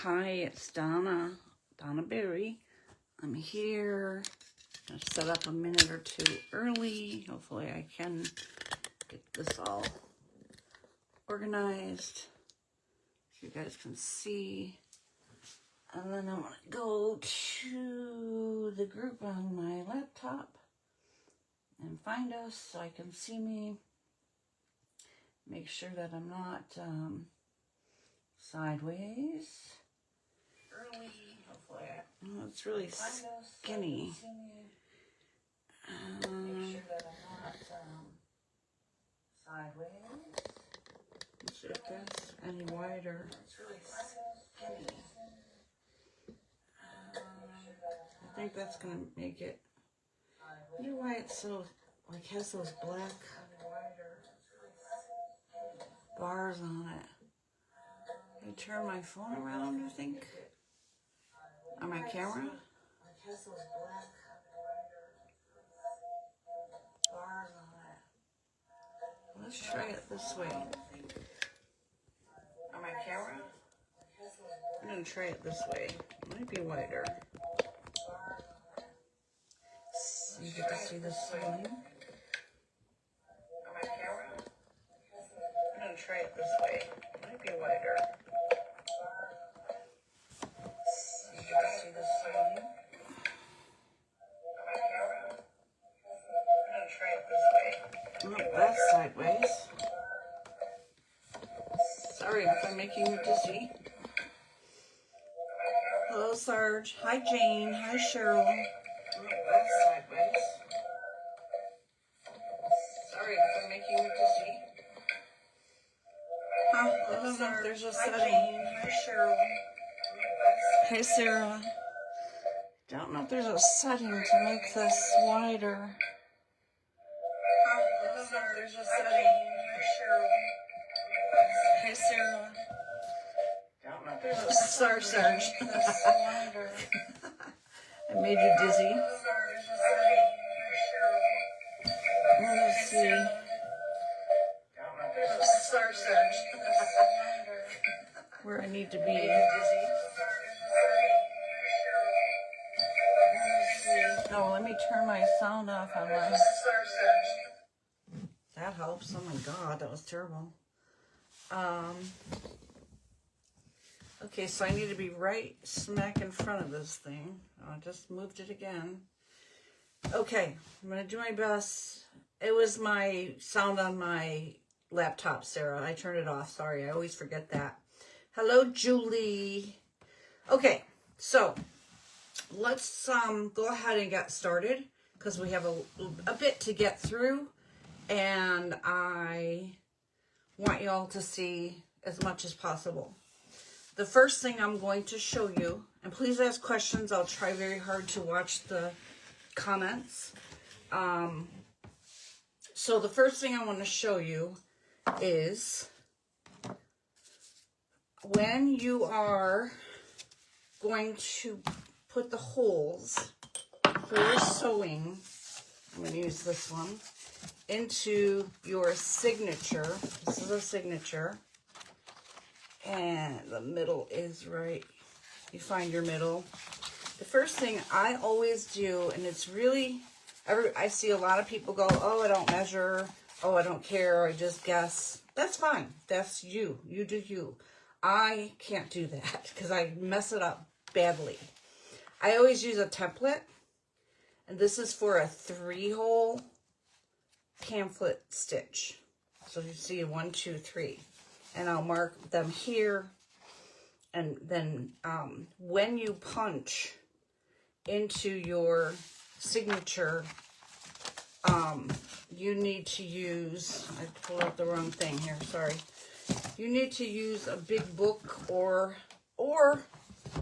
Hi, it's Donna Berry. I'm here. I'm gonna set up a minute or two early. Hopefully I can get this all organized so you guys can see. And then I'm gonna go to the group on my laptop and find us so I can see me. Make sure that I'm not sideways. Early, hopefully. Oh, it's really skinny. Make sure that I'm not sideways. Let's see if that's any wider. It's really skinny. I think that's gonna make it. I wonder why it's so like has those black bars on it. I turn my phone around, I think, on my camera. It has those black bars on it. Let's try it this way. On my camera, I'm gonna try it this way. It might be wider. So you get to see the ceiling. On my camera, I'm gonna try it this way. It might be wider. You get to see the ceiling. On my camera, I'm gonna try it this way. Oh, that's sideways. Sorry if I'm making you dizzy. Hello, Sarge. Hi, Jane. Hi, Cheryl. Oh, that's sideways. Sorry if I'm making you dizzy. Huh? I don't know if there's a setting. Hi, Cheryl. Hey, Sarah. Don't know if there's a setting to make this wider. Huh? I don't know if there's a setting. Hi, Cheryl. Hey, Sarah. Don't know if there's a Sarge. I made you dizzy. Let's see. Where I need to be. No, let me turn my sound off on my. That helps. Oh my God, that was terrible. Okay, so I need to be right smack in front of this thing. I just moved it again. Okay, I'm going to do my best. It was my sound on my laptop, Sarah. I turned it off. Sorry, I always forget that. Hello, Julie. Okay, so let's go ahead and get started because we have a bit to get through. And I want y'all to see as much as possible. The first thing I'm going to show you, and please ask questions. I'll try very hard to watch the comments. So the first thing I want to show you is when you are going to put the holes for your sewing, I'm going to use this one, into your signature. This is a signature. And the middle is right. You find your middle. The first thing I always do, and it's really, I see a lot of people go, oh, I don't measure. Oh, I don't care. I just guess. That's fine. That's you. You do you. I can't do that because I mess it up badly. I always use a template. And this is for a 3-hole pamphlet stitch. So you see 1, 2, 3. And I'll mark them here. And then when you punch into your signature, you need to use, I pulled out the wrong thing here, sorry. You need to use a big book or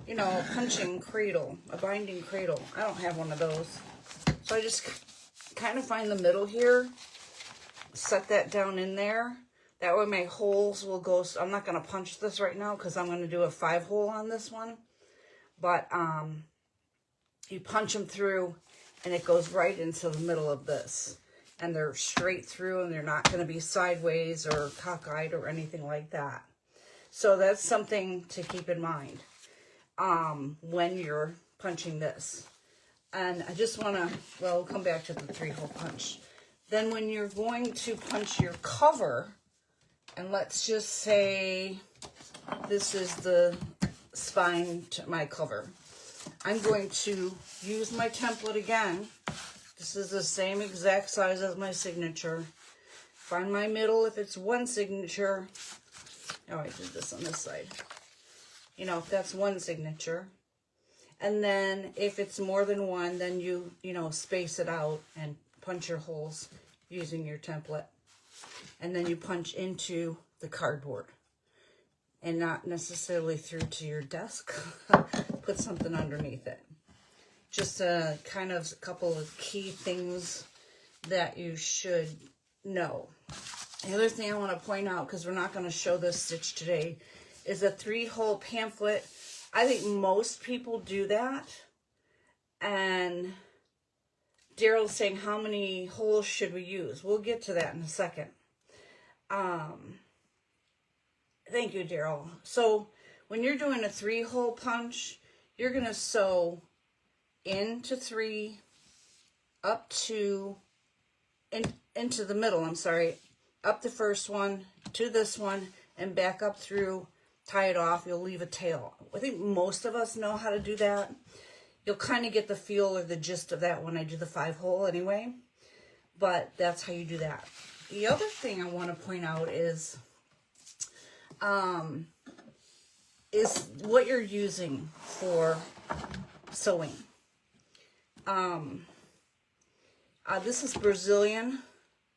you know, a punching cradle, a binding cradle. I don't have one of those. So I just kind of find the middle here, set that down in there. That way my holes will go, I'm not going to punch this right now because I'm going to do a 5-hole on this one. But you punch them through and it goes right into the middle of this. And they're straight through and they're not going to be sideways or cockeyed or anything like that. So that's something to keep in mind. when you're punching this. And I just want to, well, we'll come back to the 3-hole punch. Then when you're going to punch your cover, and let's just say this is the spine to my cover, I'm going to use my template again. This is the same exact size as my signature. Find my middle if it's one signature. Oh, I did this on this side. You know, if that's one signature. And then if it's more than one, then you know, space it out and punch your holes using your template. And then you punch into the cardboard. And not necessarily through to your desk. Put something underneath it. Just a kind of a couple of key things that you should know. The other thing I want to point out, because we're not going to show this stitch today, is a 3-hole pamphlet. I think most people do that. And Daryl's saying, how many holes should we use? We'll get to that in a second. Thank you, Daryl. So when you're doing a 3-hole punch, you're going to sew into 3, up to, into the middle, I'm sorry, up the first one, to this one, and back up through, tie it off, you'll leave a tail. I think most of us know how to do that. You'll kind of get the feel or the gist of that when I do the 5-hole anyway, but that's how you do that. The other thing I want to point out is what you're using for sewing. This is Brazilian,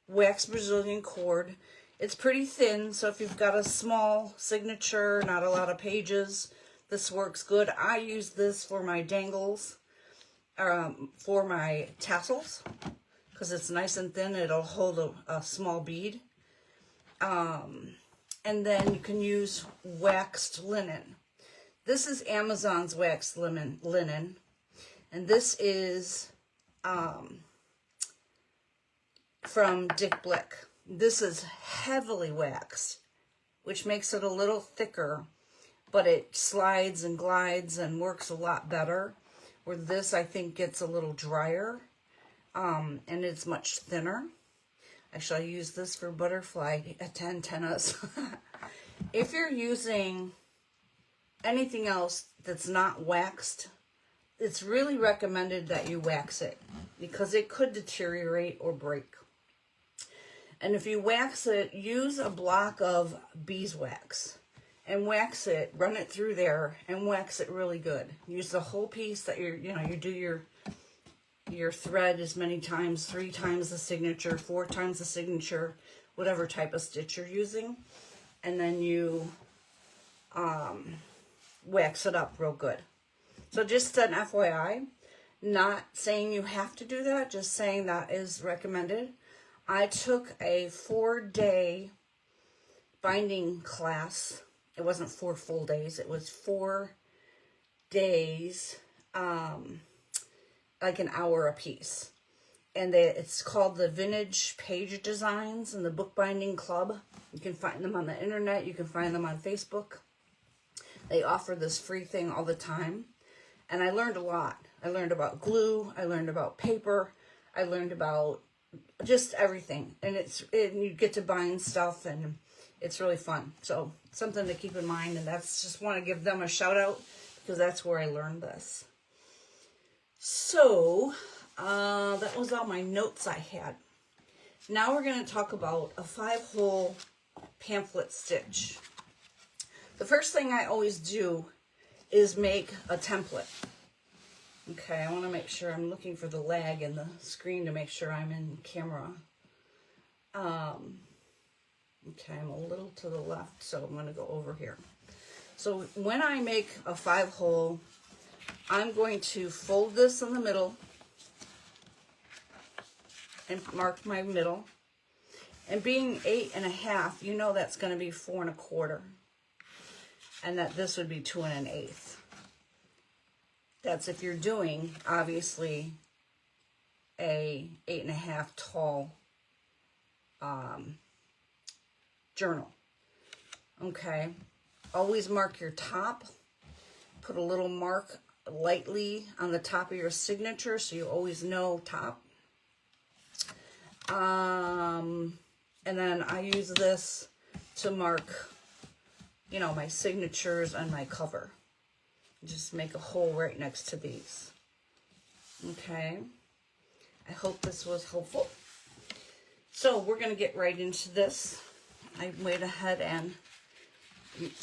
wax Brazilian cord. It's pretty thin, so if you've got a small signature, not a lot of pages, this works good. I use this for my dangles, for my tassels, because it's nice and thin. It'll hold a small bead. And then you can use waxed linen. This is Amazon's waxed linen. And this is from Dick Blick. This is heavily waxed, which makes it a little thicker, but it slides and glides and works a lot better. Where this, I think, gets a little drier, and it's much thinner. Actually, I use this for butterfly antennas. If you're using anything else that's not waxed, it's really recommended that you wax it because it could deteriorate or break. And if you wax it, use a block of beeswax and wax it, run it through there and wax it really good. Use the whole piece that you do your thread as many times, 3 times the signature, 4 times the signature, whatever type of stitch you're using. And then you wax it up real good. So just an FYI, not saying you have to do that, just saying that is recommended. I took a 4-day binding class. It wasn't 4 full days. It was 4 days, like an hour a piece. And it's called the Vintage Page Designs and the Bookbinding Club. You can find them on the internet. You can find them on Facebook. They offer this free thing all the time. And I learned a lot. I learned about glue. I learned about paper. I learned about just everything. And you get to bind stuff, and it's really fun. So something to keep in mind. And that's just want to give them a shout out because that's where I learned this. So that was all my notes I had. Now we're going to talk about a 5-hole pamphlet stitch. The first thing I always do is make a template. Okay, I want to make sure I'm looking for the lag in the screen to make sure I'm in camera. Okay, I'm a little to the left, so I'm going to go over here. So when I make a 5-hole, I'm going to fold this in the middle and mark my middle. And being 8.5, you know that's going to be 4 1/4. And that this would be 2 1/8. That's if you're doing, obviously, a 8.5 tall journal. Okay. Always mark your top. put a little mark lightly on the top of your signature so you always know top. And then I use this to mark, you know, my signatures on my cover. Just make a hole right next to these. Okay. I hope this was helpful. So we're going to get right into this. I went ahead and,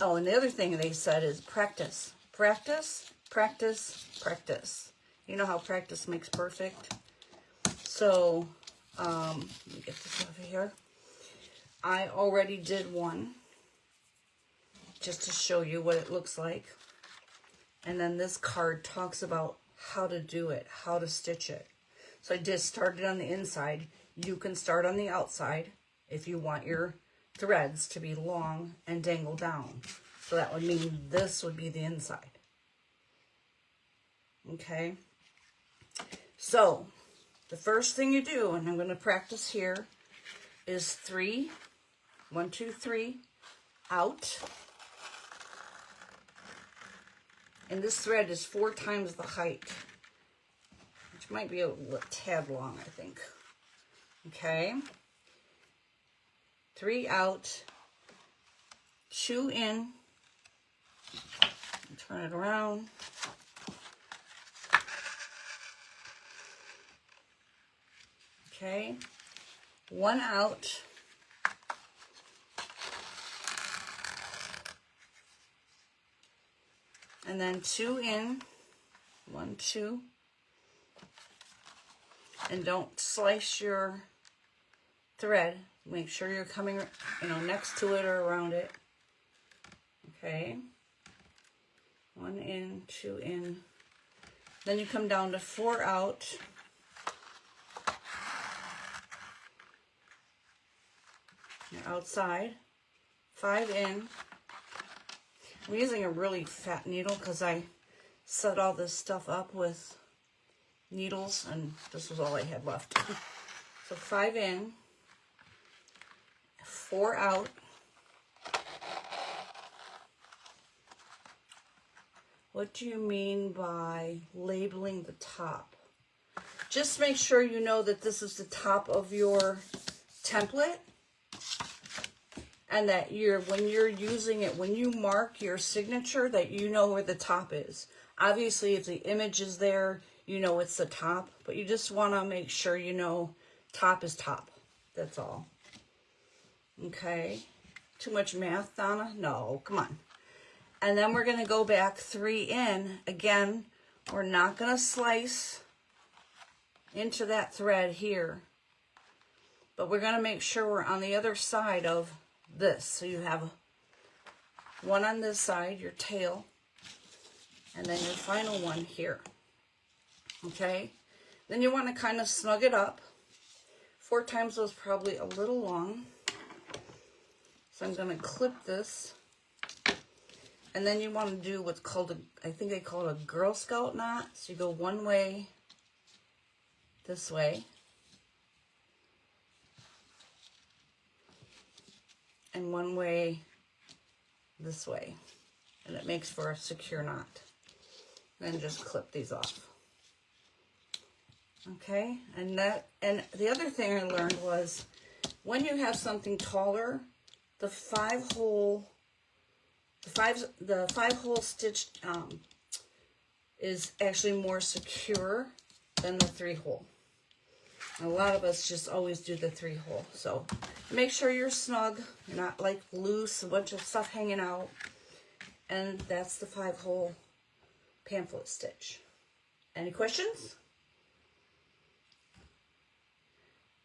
oh, and the other thing they said is practice. Practice, practice, practice. You know how practice makes perfect? So, let me get this over here. I already did one, just to show you what it looks like. And then this card talks about how to do it, how to stitch it. So I just started on the inside. You can start on the outside if you want your threads to be long and dangle down. So that would mean this would be the inside. Okay. So the first thing you do, and I'm going to practice here, is 3, 1, 2, 3, out. And this thread is 4 times the height, which might be a tad long, I think. Okay. 3 out, 2 in, turn it around. Okay. 1 out. And then 2 in, 1, 2. And don't slice your thread. Make sure you're coming, you know, next to it or around it. Okay. 1 in, 2 in. Then you come down to 4 out. You're outside. 5 in. I'm using a really fat needle because I set all this stuff up with needles and this was all I had left. So 5 in, 4 out. What do you mean by labeling the top? Just make sure you know that this is the top of your template. And that when you're using it, when you mark your signature, that you know where the top is. Obviously, if the image is there, you know it's the top. But you just want to make sure you know top is top. That's all. Okay. Too much math, Donna? No, come on. And then we're going to go back 3 in. Again, we're not going to slice into that thread here. But we're going to make sure we're on the other side of this. So you have 1 on this side, your tail, and then your final one here. Okay? Then you want to kind of snug it up. 4 times was probably a little long. So I'm going to clip this. And then you want to do what's called I think they call it a Girl Scout knot. So you go one way, this way. And one way this way, and it makes for a secure knot. Then just clip these off. Okay, and the other thing I learned was when you have something taller, the 5-hole stitch is actually more secure than the 3-hole. A lot of us just always do the 3-hole. So make sure you're snug. You're not like loose, a bunch of stuff hanging out. And that's the 5-hole pamphlet stitch. Any questions?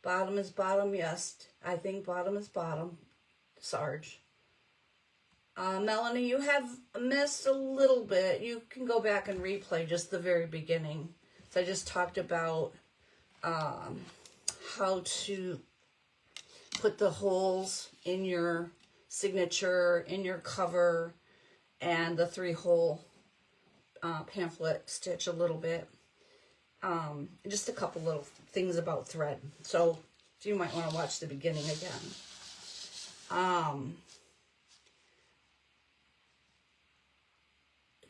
Bottom is bottom, yes. I think bottom is bottom, Sarge. Melanie, you have missed a little bit. You can go back and replay just the very beginning. So I just talked about how to put the holes in your signature, in your cover, and the 3-hole pamphlet stitch a little bit. Just a couple little things about thread. So you might want to watch the beginning again.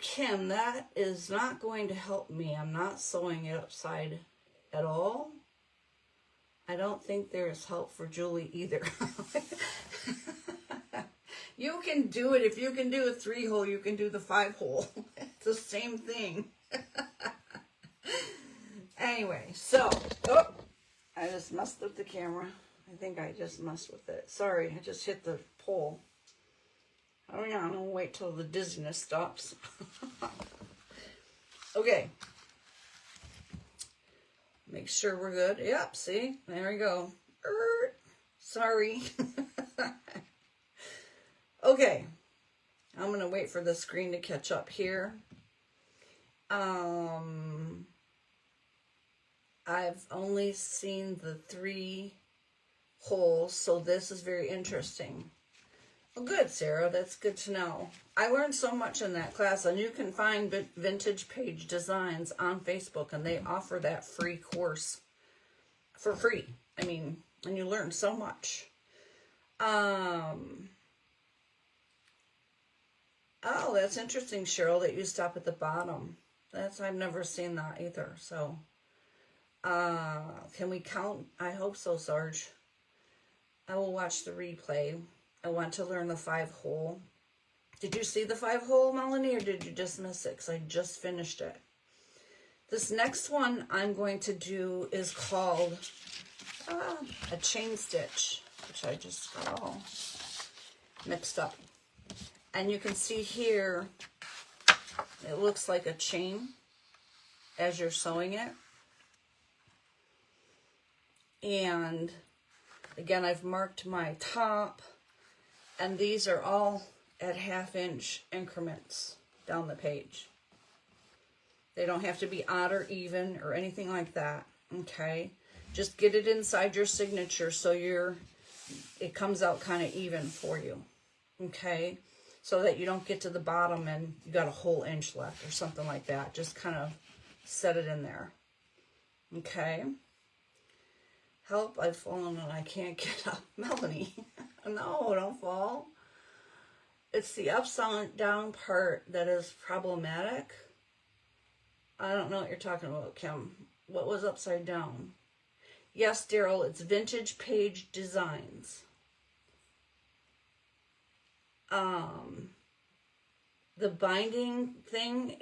Kim, that is not going to help me. I'm not sewing it upside at all. I don't think there's help for Julie either. You can do it. If you can do a 3-hole, you can do the 5-hole. It's the same thing. Anyway, so, oh, I just messed with the camera. I think I just messed with it. Sorry, I just hit the pole. Oh yeah, I'm gonna wait till the dizziness stops. Okay. Make sure we're good. Yep, see? There we go. Sorry. Okay. I'm going to wait for the screen to catch up here. I've only seen the 3 holes, so this is very interesting. Well, good, Sarah. That's good to know. I learned so much in that class, and you can find Vintage Page Designs on Facebook, and they offer that free course for free. I mean, and you learn so much. Oh, that's interesting, Cheryl, that you stop at the bottom. I've never seen that either. So, can we count? I hope so, Sarge. I will watch the replay. I want to learn the 5-hole. Did you see the 5-hole, Melanie, or did you just miss it? Because I just finished it. This next one I'm going to do is called a chain stitch, which I just got all mixed up. And you can see here, it looks like a chain as you're sewing it. And again, I've marked my top, and these are all at 1/2-inch increments down the page. They don't have to be odd or even or anything like that, okay? Just get it inside your signature so it comes out kind of even for you, okay? So that you don't get to the bottom and you got a whole inch left or something like that. Just kind of set it in there. Okay. Help, I've fallen and I can't get up. Melanie, no, don't fall. It's the upside down part that is problematic. I don't know what you're talking about, Kim. What was upside down? Yes, Daryl, it's Vintage Page Designs. The binding thing,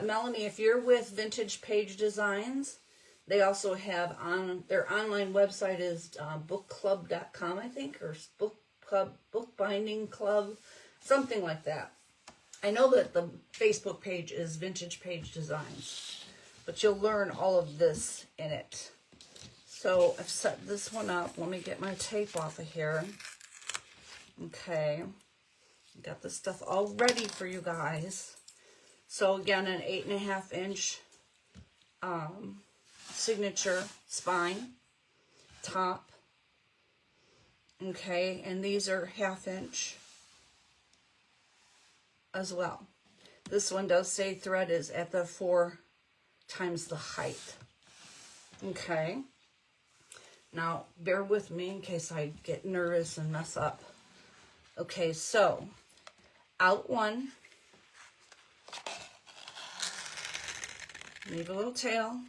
Melanie, if you're with Vintage Page Designs, they also have their online website is bookclub.com, I think, or bookbinding club, something like that. I know that the Facebook page is Vintage Page Designs, but you'll learn all of this in it. So I've set this one up. Let me get my tape off of here. Okay. Got this stuff all ready for you guys. So again, an 8.5-inch signature spine top. Okay, and these are 1/2-inch as well. This one does say thread is at the 4 times the height. Okay. Now, bear with me in case I get nervous and mess up. Okay, so out 1, leave a little tail,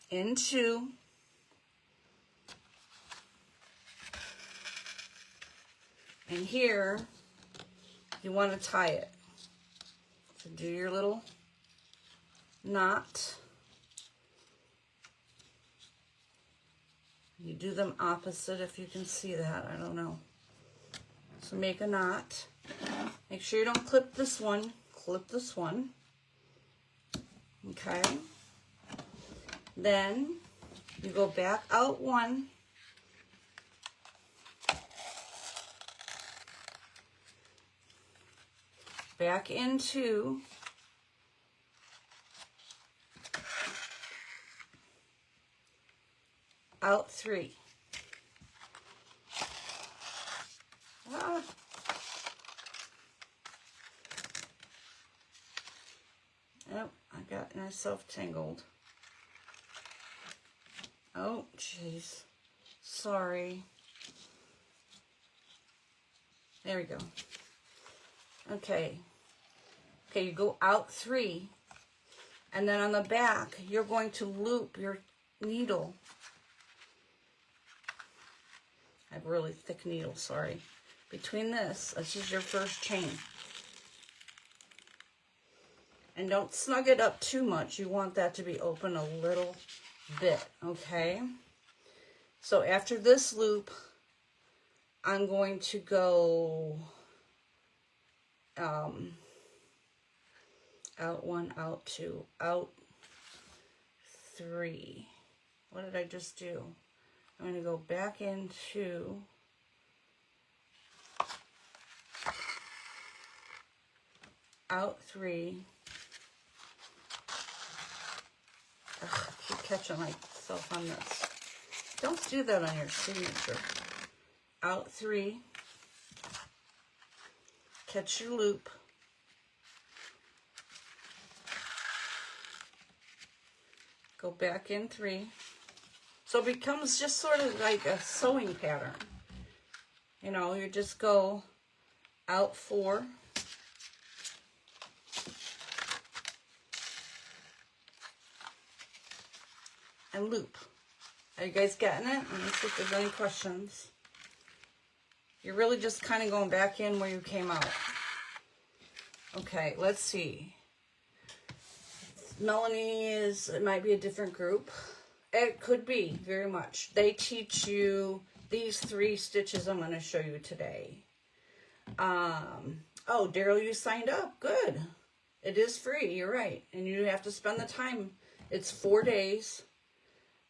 in 2, and here you want to tie it. So do your little knot. You do them opposite if you can see that, I don't know. So make a knot. Make sure you don't clip this one. Clip this one. Okay. Then you go back out 1. Back into. Out 3. Ah. Oh, I got myself tangled. Oh, jeez. Sorry. There we go. Okay. Okay, you go out 3, and then on the back, you're going to loop your needle. I have a really thick needle, sorry. Between this is your first chain. And don't snug it up too much. You want that to be open a little bit, okay? So after this loop, I'm going to go out 1, out 2, out 3. What did I just do? I'm going to go back into out 3. Ugh, I keep catching myself on this. Don't do that on your signature. Out 3. Catch your loop. Go back in 3. So it becomes just sort of like a sewing pattern. You know, you just go out 4. And loop. Are you guys getting it? Let me see if there's any questions. You're really just kind of going back in where you came out. Okay, let's see. Melanie it might be a different group. It could be, very much. They teach you these 3 stitches I'm going to show you today. Oh, Daryl, you signed up. Good. It is free, you're right. And you have to spend the time. It's 4 days.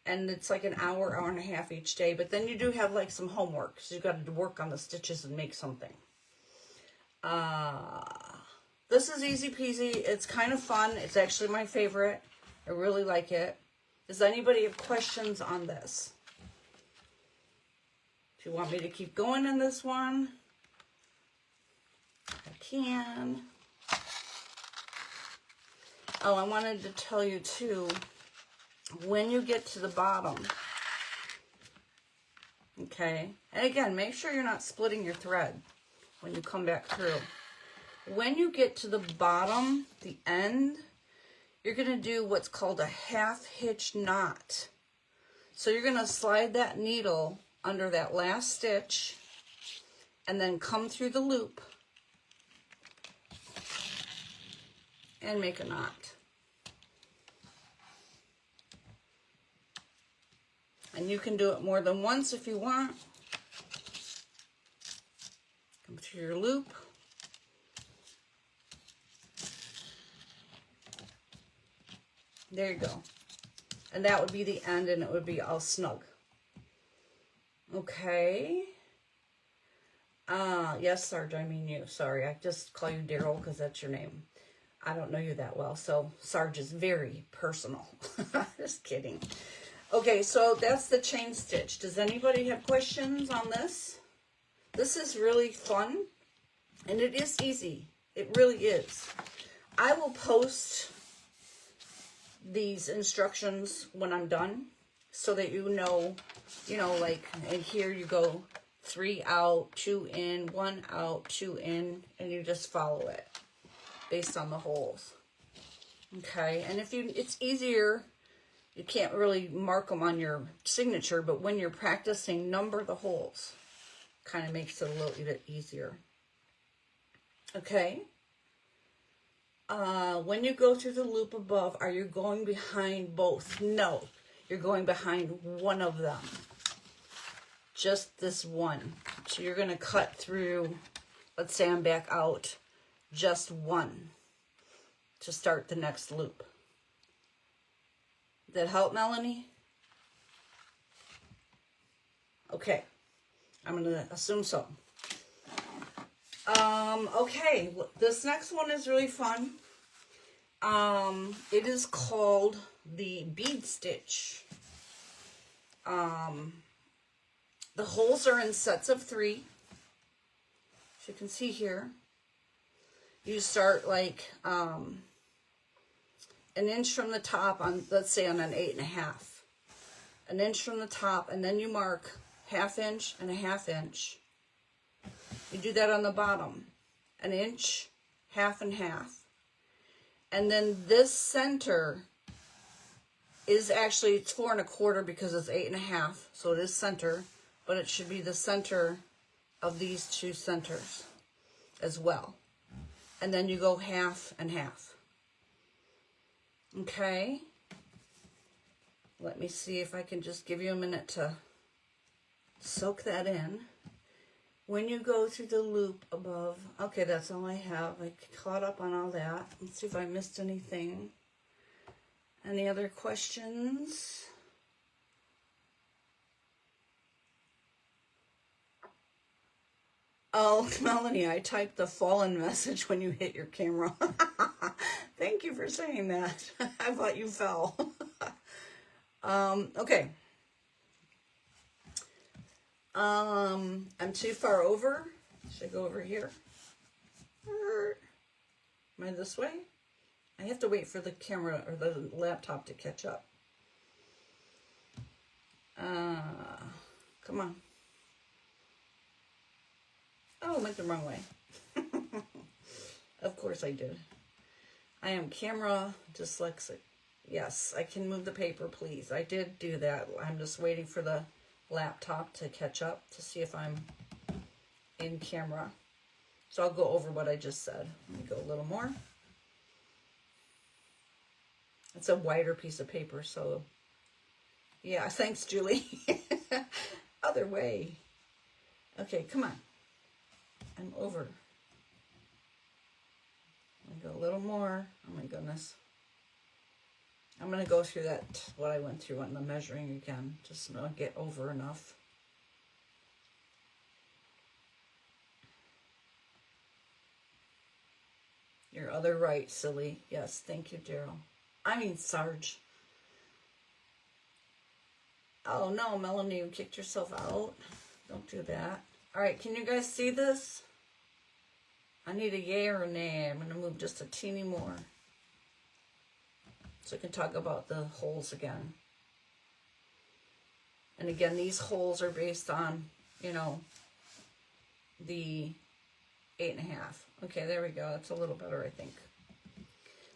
And it's like an hour, hour and a half each day. But then you do have like some homework. So you've got to work on the stitches and make something. This is easy peasy. It's kind of fun. It's actually my favorite. I really like it. Does anybody have questions on this? If you want me to keep going in this one, I can. Oh, I wanted to tell you too, when you get to the bottom, okay, and again, make sure you're not splitting your thread when you come back through. When you get to the bottom, the end, you're going to do what's called a half hitch knot. So you're going to slide that needle under that last stitch and then come through the loop and make a knot. And you can do it more than once if you want. Come through your loop. There you go. And that would be the end, and it would be all snug. Okay. Yes, Sarge, I mean you. Sorry, I just call you Daryl because that's your name. I don't know you that well, so Sarge is very personal. Just kidding. Okay, so that's the chain stitch. Does anybody have questions on this? This is really fun, and it is easy. It really is. I will post these instructions when I'm done so that you know, like, and here you go 3 out, 2 in, 1 out, 2 in, and you just follow it based on the holes. Okay, and it's easier. You can't really mark them on your signature, but when you're practicing, number the holes. Kind of makes it a little bit easier. Okay. When you go through the loop above, are you going behind both? No, you're going behind one of them. Just this one. So you're going to cut through, let's say I'm back out, just one to start the next loop. Did that help, Melanie? Okay, I'm going to assume so. Okay, this next one is really fun. It is called the bead stitch. The holes are in sets of 3. As you can see here, you start like an inch from the top on, let's say on an 8.5, an inch from the top, and then you mark 1/2 inch and 1/2 inch. You do that on the bottom, an inch, 1/2 and 1/2, And then this center is actually, it's 4 1/4 because it's 8 1/2. So it is center, but it should be the center of these two centers as well. And then you go 1/2 and 1/2. Okay. Let me see if I can just give you a minute to soak that in. When you go through the loop above, okay, that's all I have. I caught up on all that. Let's see if I missed anything. Any other questions? Oh, Melanie, I typed the fallen message when you hit your camera. Thank you for saying that. I thought you fell. Okay. I'm too far over. Should I go over here? Am I this way? I have to wait for the camera or the laptop to catch up. Come on. Oh, I went the wrong way. Of course I did. I am camera dyslexic. Yes, I can move the paper, please. I did do that. I'm just waiting for the laptop to catch up to see if I'm in camera. So I'll go over what I just said. Let me go a little more. It's a wider piece of paper, so yeah, thanks, Julie. Other way. Okay, come on. I'm over. I'll go a little more. Oh my goodness. I'm going to go through that, what I went through on the measuring again, just to get over enough. Your other right, silly. Yes, thank you, Daryl. I mean, Sarge. Oh no, Melanie, you kicked yourself out. Don't do that. All right, can you guys see this? I need a yay or a nay. I'm going to move just a teeny more, so I can talk about the holes again. And again, these holes are based on, you know, the 8 1/2. Okay, there we go. That's a little better, I think.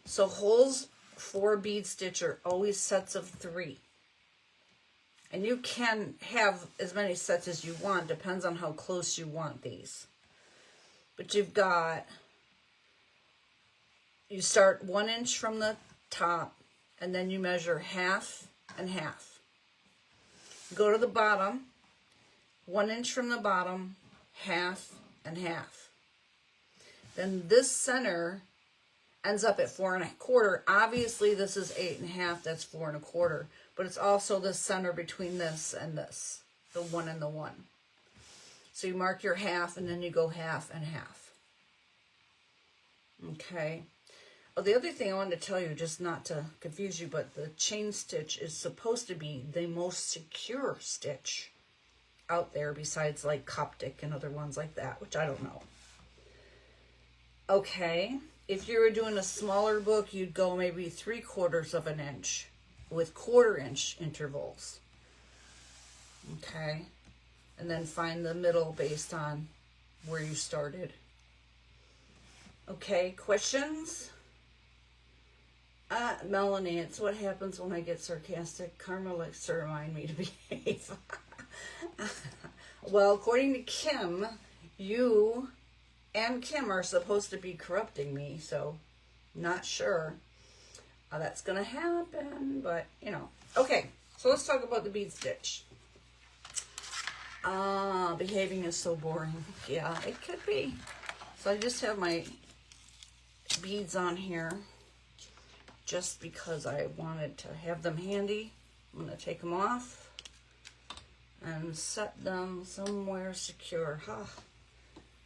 So holes for bead stitch are always sets of 3. And you can have as many sets as you want. Depends on how close you want these. But you've got, you start 1 inch from the top, and then you measure 1/2 and 1/2. Go to the bottom, 1 inch from the bottom, 1/2 and 1/2. Then this center ends up at 4 1/4. Obviously, this is 8 1/2. That's 4 1/4. But it's also the center between this and this, the 1 and the 1. So you mark your 1/2, and then you go 1/2 and 1/2. Okay. Oh, the other thing I wanted to tell you, just not to confuse you, but the chain stitch is supposed to be the most secure stitch out there, besides like Coptic and other ones like that, which I don't know. Okay. If you were doing a smaller book, you'd go maybe 3/4 of an inch with 1/4 inch intervals. Okay. And then find the middle based on where you started. Okay, questions? Melanie, it's what happens when I get sarcastic. Karma likes to remind me to behave. Well, according to Kim, you and Kim are supposed to be corrupting me, so not sure how that's going to happen, but, you know. Okay, so let's talk about the bead stitch. Behaving is so boring. Yeah, it could be. So I just have my beads on here just because I wanted to have them handy. I'm going to take them off and set them somewhere secure.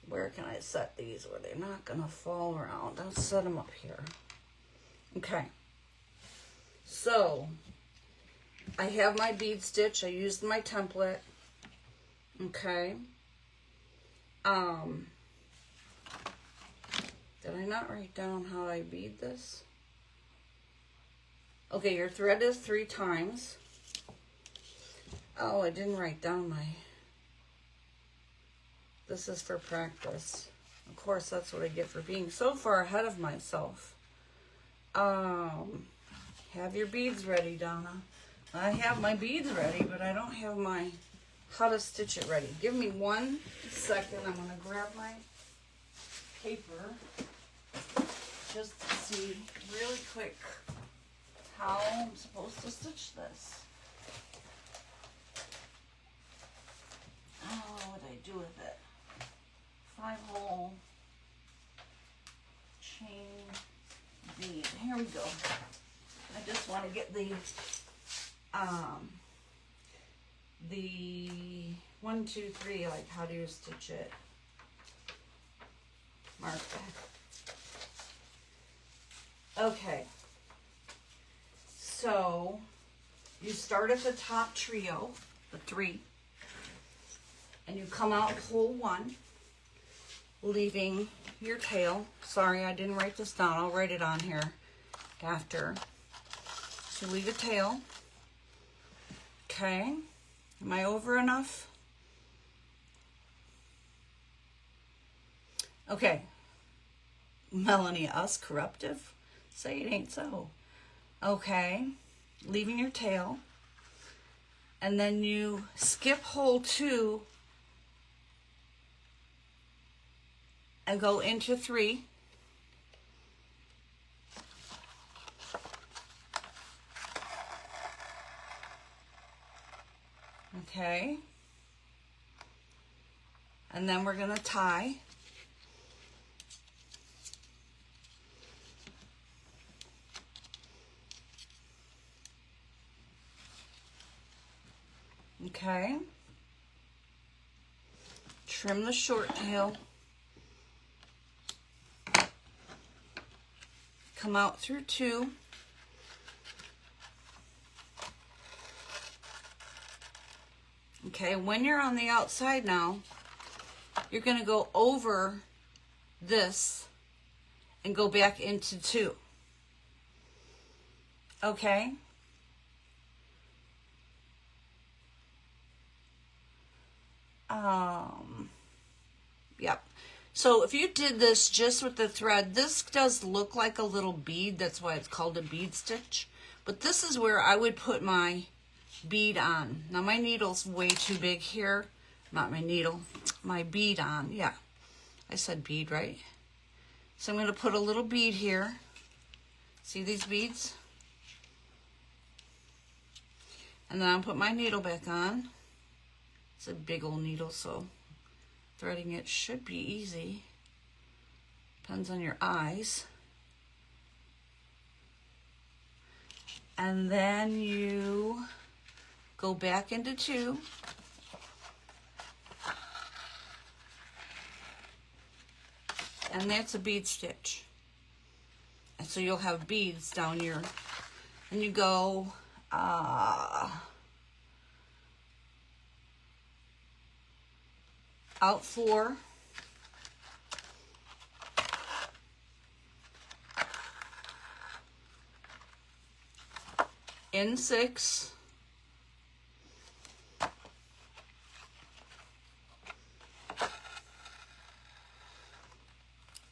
Where can I set these where they're not going to fall around? I'll set them up here. Okay. So I have my bead stitch. I used my template. Okay. Did I not write down how I bead this? Okay, your thread is 3 times. Oh, I didn't write down my... This is for practice. Of course, that's what I get for being so far ahead of myself. Have your beads ready, Donna. I have my beads ready, but I don't have my how to stitch it ready. Give me 1 second. I'm going to grab my paper just to see really quick how I'm supposed to stitch this. Oh, what do I do with it? 5-hole chain bead. Here we go. I just want to get the 1, 2, 3, like how do you stitch it? Mark that. Okay. So you start at the top trio, the 3, and you come out hole 1, leaving your tail. Sorry, I didn't write this down. I'll write it on here after. So leave a tail. Okay. Am I over enough? Okay. Melanie, us corruptive? Say it ain't so. Okay. Leaving your tail. And then you skip hole 2 and go into 3. Okay. And then we're going to tie. Okay. Trim the short tail. Come out through 2. Okay, when you're on the outside now, you're going to go over this and go back into 2. Okay? Yep. So if you did this just with the thread, this does look like a little bead. That's why it's called a bead stitch. But this is where I would put my bead on. Now my needle's way too big here. Not my needle, my bead on. Yeah, I said bead, right? So I'm going to put a little bead here. See these beads? And then I'll put my needle back on. It's a big old needle, so threading it should be easy. Depends on your eyes. And then you go back into 2. And that's a bead stitch. And so you'll have beads down your, and you go out 4, in 6,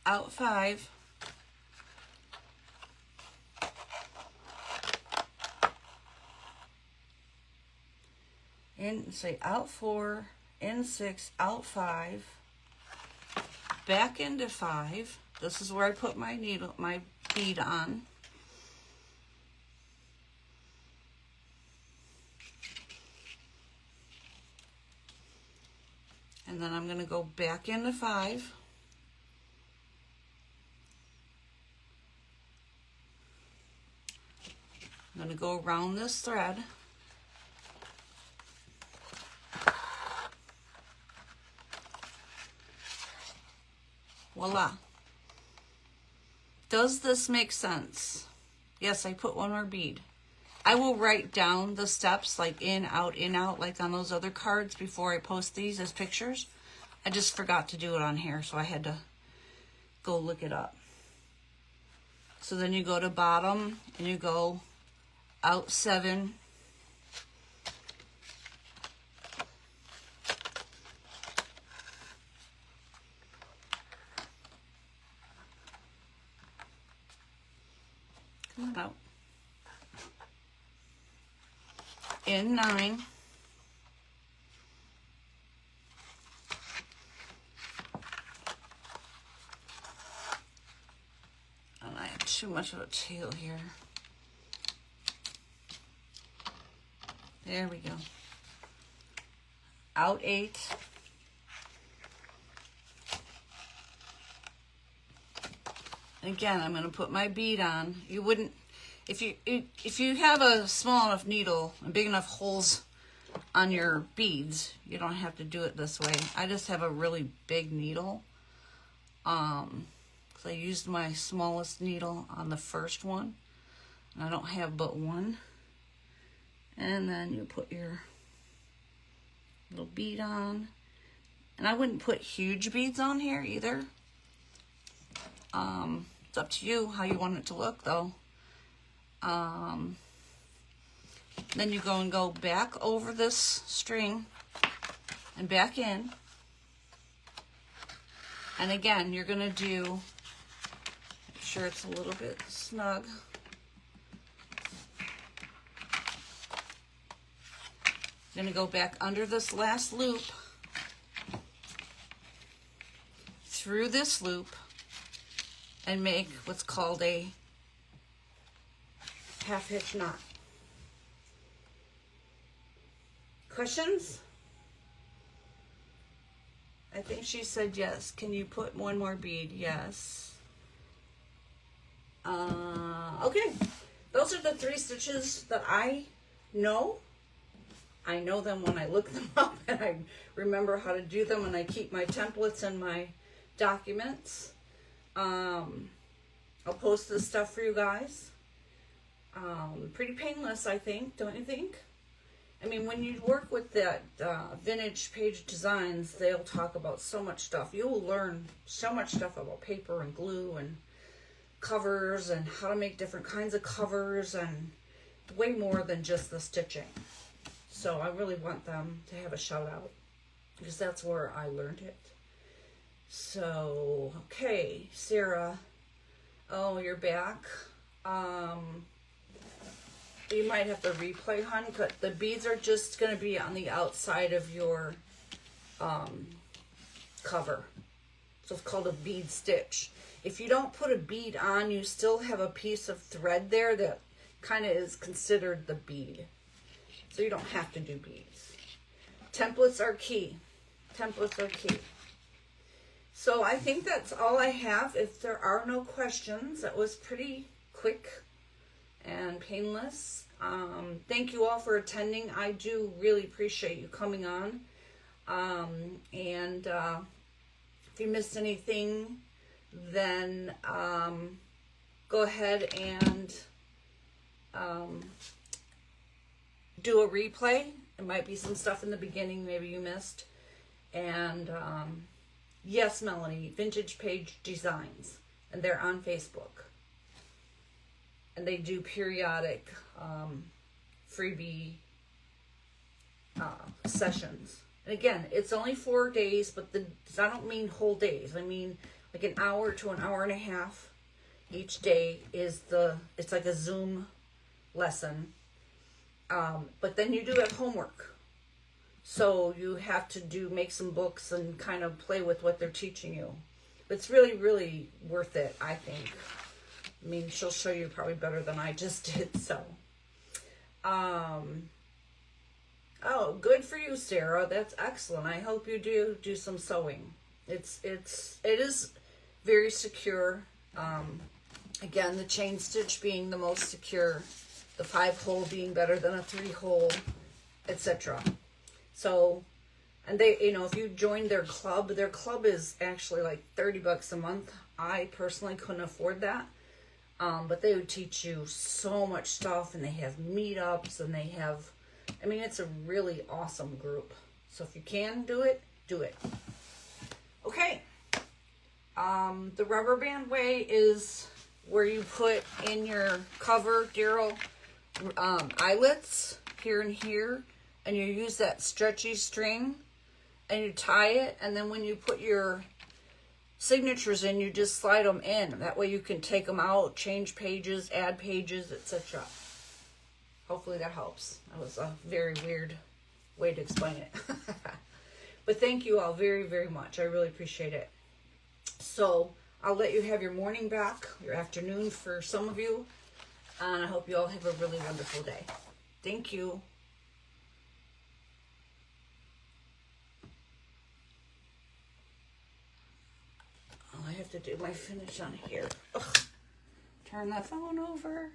out 5, in, say out 4, in 6, out 5, back into 5. This is where I put my needle, my bead on. And then I'm going to go back into 5. I'm going to go around this thread. Voila. Does this make sense? Yes, I put one more bead. I will write down the steps like in, out, like on those other cards before I post these as pictures. I just forgot to do it on here, so I had to go look it up. So then you go to bottom and you go out 7. Come on out. In 9. And I have too much of a tail here. There we go. Out 8. And again, I'm going to put my bead on. You wouldn't, if you have a small enough needle and big enough holes on your beads, you don't have to do it this way. I just have a really big needle. Because I used my smallest needle on the first one. And I don't have but one. And then you put your little bead on. And I wouldn't put huge beads on here either. It's up to you how you want it to look though. Then you go back over this string and back in. And again, you're gonna do, make sure it's a little bit snug. You're gonna go back under this last loop, through this loop, and make what's called a half hitch knot. Questions? I think she said yes. Can you put one more bead? Yes. Okay. Those are the 3 stitches that I know. I know them when I look them up, and I remember how to do them, and I keep my templates and my documents. I'll post this stuff for you guys. Pretty painless, I think, don't you think? I mean, when you work with that Vintage Page Designs, they'll talk about so much stuff. You will learn so much stuff about paper and glue and covers and how to make different kinds of covers and way more than just the stitching. So I really want them to have a shout out because that's where I learned it. So, okay, Sarah. Oh, you're back. You might have to replay, hon, but the beads are just going to be on the outside of your cover. So it's called a bead stitch. If you don't put a bead on, you still have a piece of thread there that kind of is considered the bead. So you don't have to do beads. Templates are key. Templates are key. So I think that's all I have. If there are no questions, that was pretty quick and painless. Thank you all for attending. I do really appreciate you coming on. If you missed anything, then go ahead and do a replay. There might be some stuff in the beginning maybe you missed. And yes, Melanie, Vintage Page Designs, and they're on Facebook. And they do periodic freebie sessions. And again, it's only 4 days, but I don't mean whole days. I mean like an hour to an hour and a half each day is it's like a Zoom lesson. But then you do have homework. So you have to make some books and kind of play with what they're teaching you. It's really, really worth it, I think. I mean, she'll show you probably better than I just did, so. Oh, good for you, Sarah. That's excellent. I hope you do some sewing. It is very secure. Again, the chain stitch being the most secure, the 5-hole being better than a 3-hole, etc. So, and they, if you join their club is actually like $30 a month. I personally couldn't afford that. But they would teach you so much stuff, and they have meetups, and they have, I mean, it's a really awesome group. So if you can do it, do it. Okay. The rubber band way is where you put in your cover, Daryl, eyelets here and here, and you use that stretchy string, and you tie it, and then when you put your signatures in, you just slide them in. That way you can take them out, change pages, add pages, etc. Hopefully that helps. That was a very weird way to explain it. But thank you all very, very much. I really appreciate it. So I'll let you have your morning back, your afternoon for some of you. And I hope you all have a really wonderful day. Thank you. I have to do my finish on here. Ugh. Turn that phone over.